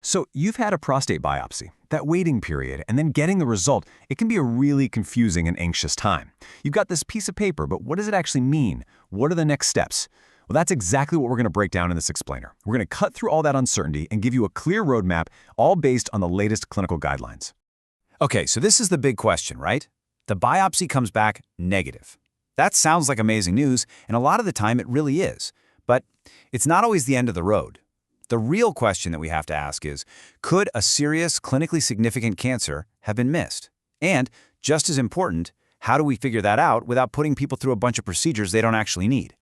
So you've had a prostate biopsy. That waiting period and then getting the result, it can be a really confusing and anxious time. You've got this piece of paper, but what does it actually mean? What are the next steps? Well, that's exactly what we're going to break down in this explainer. We're going to cut through all that uncertainty and give you a clear roadmap, all based on the latest clinical guidelines. Okay, so this is the big question, right? The biopsy comes back negative. That sounds like amazing news, and a lot of the time it really is. But it's not always the end of the road. The real question that we have to ask is, could a serious, clinically significant cancer have been missed? And, just as important, how do we figure that out without putting people through a bunch of procedures they don't actually need?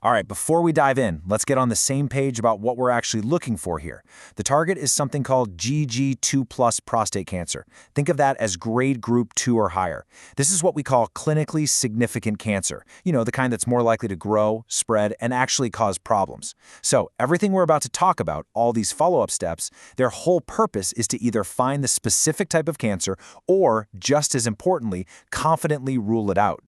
All right, before we dive in, let's get on the same page about what we're actually looking for here. The target is something called GG2+ prostate cancer. Think of that as grade group 2 or higher. This is what we call clinically significant cancer. You know, the kind that's more likely to grow, spread, and actually cause problems. So everything we're about to talk about, all these follow-up steps, their whole purpose is to either find the specific type of cancer or, just as importantly, confidently rule it out.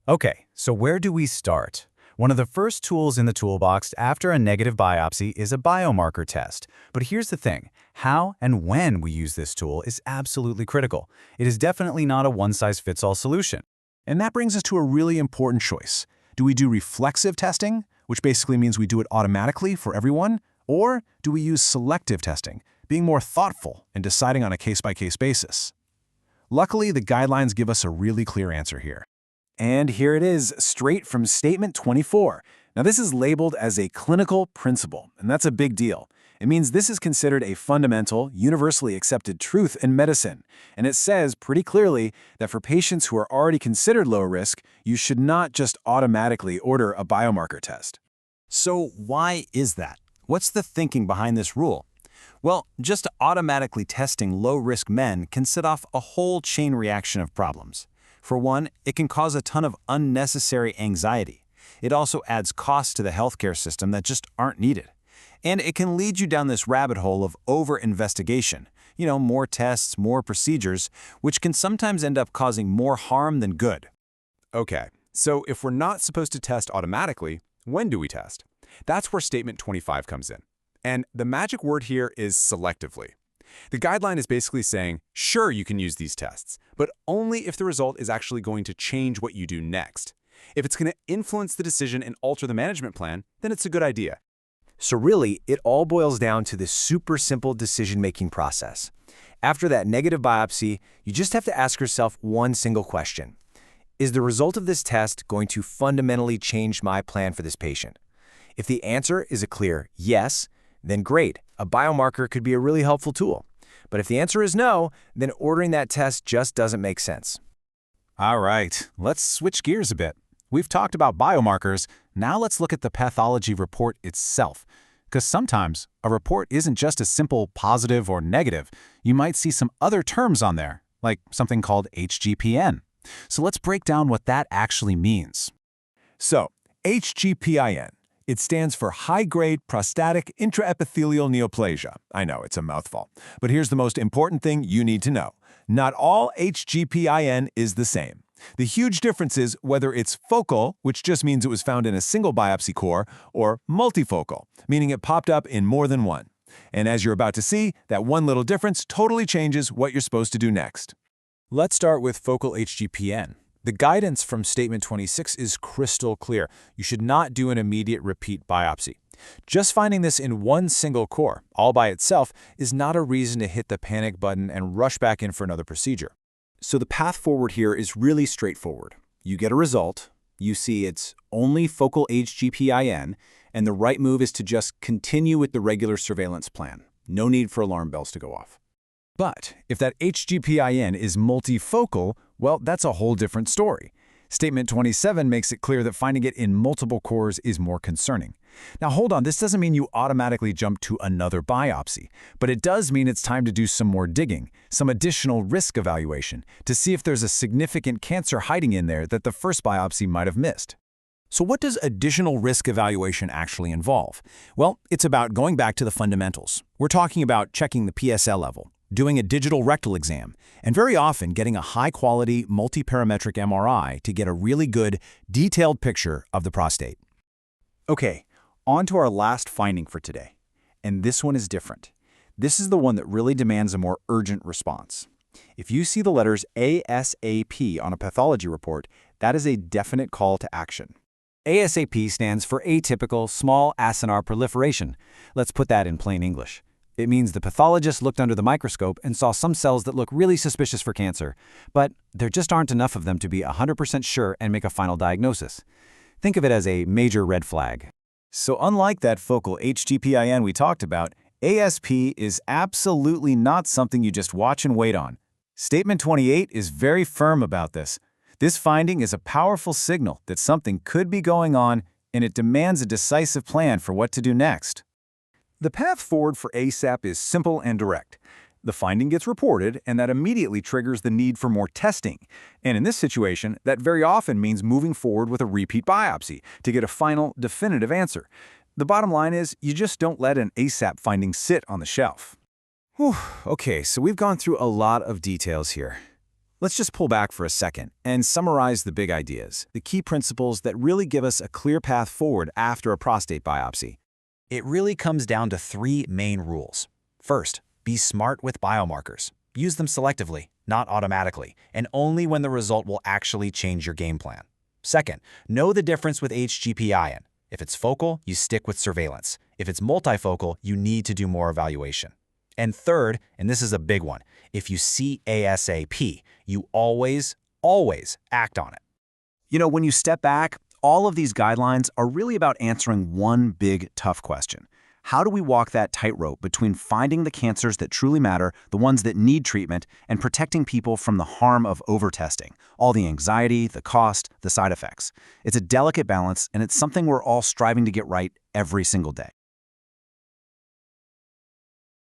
Okay, so where do we start? One of the first tools in the toolbox after a negative biopsy is a biomarker test. But here's the thing, how and when we use this tool is absolutely critical. It is definitely not a one-size-fits-all solution. And that brings us to a really important choice. Do we do reflexive testing, which basically means we do it automatically for everyone? Or do we use selective testing, being more thoughtful and deciding on a case-by-case basis? Luckily, the guidelines give us a really clear answer here. And here it is, straight from Statement 24. Now, this is labeled as a clinical principle, and that's a big deal. It means this is considered a fundamental, universally accepted truth in medicine. And it says pretty clearly that for patients who are already considered low risk, you should not just automatically order a biomarker test. So why is that? What's the thinking behind this rule? Well, just automatically testing low-risk men can set off a whole chain reaction of problems. For one, it can cause a ton of unnecessary anxiety. It also adds costs to the healthcare system that just aren't needed. And it can lead you down this rabbit hole of over-investigation. You know, more tests, more procedures, which can sometimes end up causing more harm than good. Okay, so if we're not supposed to test automatically, when do we test? That's where Statement 25 comes in. And the magic word here is selectively. The guideline is basically saying, sure, you can use these tests, but only if the result is actually going to change what you do next. If it's going to influence the decision and alter the management plan, then it's a good idea. So really, it all boils down to this super simple decision-making process. After that negative biopsy, you just have to ask yourself one single question. Is the result of this test going to fundamentally change my plan for this patient? If the answer is a clear yes, then great, a biomarker could be a really helpful tool. But if the answer is no, then ordering that test just doesn't make sense. All right, let's switch gears a bit. We've talked about biomarkers, now let's look at the pathology report itself. Because sometimes a report isn't just a simple positive or negative. You might see some other terms on there, like something called HGPN. So let's break down what that actually means. So, HGPIN. It stands for high-grade prostatic intraepithelial neoplasia. I know, it's a mouthful. But here's the most important thing you need to know. Not all HGPIN is the same. The huge difference is whether it's focal, which just means it was found in a single biopsy core, or multifocal, meaning it popped up in more than one. And as you're about to see, that one little difference totally changes what you're supposed to do next. Let's start with focal HGPN. The guidance from Statement 26 is crystal clear. You should not do an immediate repeat biopsy. Just finding this in one single core, all by itself, is not a reason to hit the panic button and rush back in for another procedure. So the path forward here is really straightforward. You get a result, you see it's only focal HGPIN, and the right move is to just continue with the regular surveillance plan. No need for alarm bells to go off. But if that HGPIN is multifocal, well, that's a whole different story. Statement 27 makes it clear that finding it in multiple cores is more concerning. Now hold on, this doesn't mean you automatically jump to another biopsy, but it does mean it's time to do some more digging, some additional risk evaluation, to see if there's a significant cancer hiding in there that the first biopsy might have missed. So what does additional risk evaluation actually involve? Well, it's about going back to the fundamentals. We're talking about checking the PSA level, doing a digital rectal exam, and very often getting a high-quality multiparametric MRI to get a really good, detailed picture of the prostate. Okay, on to our last finding for today. And this one is different. This is the one that really demands a more urgent response. If you see the letters ASAP on a pathology report, that is a definite call to action. ASAP stands for atypical small acinar proliferation. Let's put that in plain English. It means the pathologist looked under the microscope and saw some cells that look really suspicious for cancer, but there just aren't enough of them to be 100% sure and make a final diagnosis. Think of it as a major red flag. So unlike that focal HGPIN we talked about, ASP is absolutely not something you just watch and wait on. Statement 28 is very firm about this. This finding is a powerful signal that something could be going on, and it demands a decisive plan for what to do next. The path forward for ASAP is simple and direct. The finding gets reported, and that immediately triggers the need for more testing. And in this situation, that very often means moving forward with a repeat biopsy to get a final, definitive answer. The bottom line is, you just don't let an ASAP finding sit on the shelf. Whew, okay, so we've gone through a lot of details here. Let's just pull back for a second and summarize the big ideas, the key principles that really give us a clear path forward after a prostate biopsy. It really comes down to 3 main rules. First, be smart with biomarkers. Use them selectively, not automatically, and only when the result will actually change your game plan. Second, know the difference with HGPIN. If it's focal, you stick with surveillance. If it's multifocal, you need to do more evaluation. And third, and this is a big one, if you see ASAP, you always act on it. You know, when you step back, all of these guidelines are really about answering one big, tough question. How do we walk that tightrope between finding the cancers that truly matter, the ones that need treatment, and protecting people from the harm of overtesting, all the anxiety, the cost, the side effects? It's a delicate balance, and it's something we're all striving to get right every single day.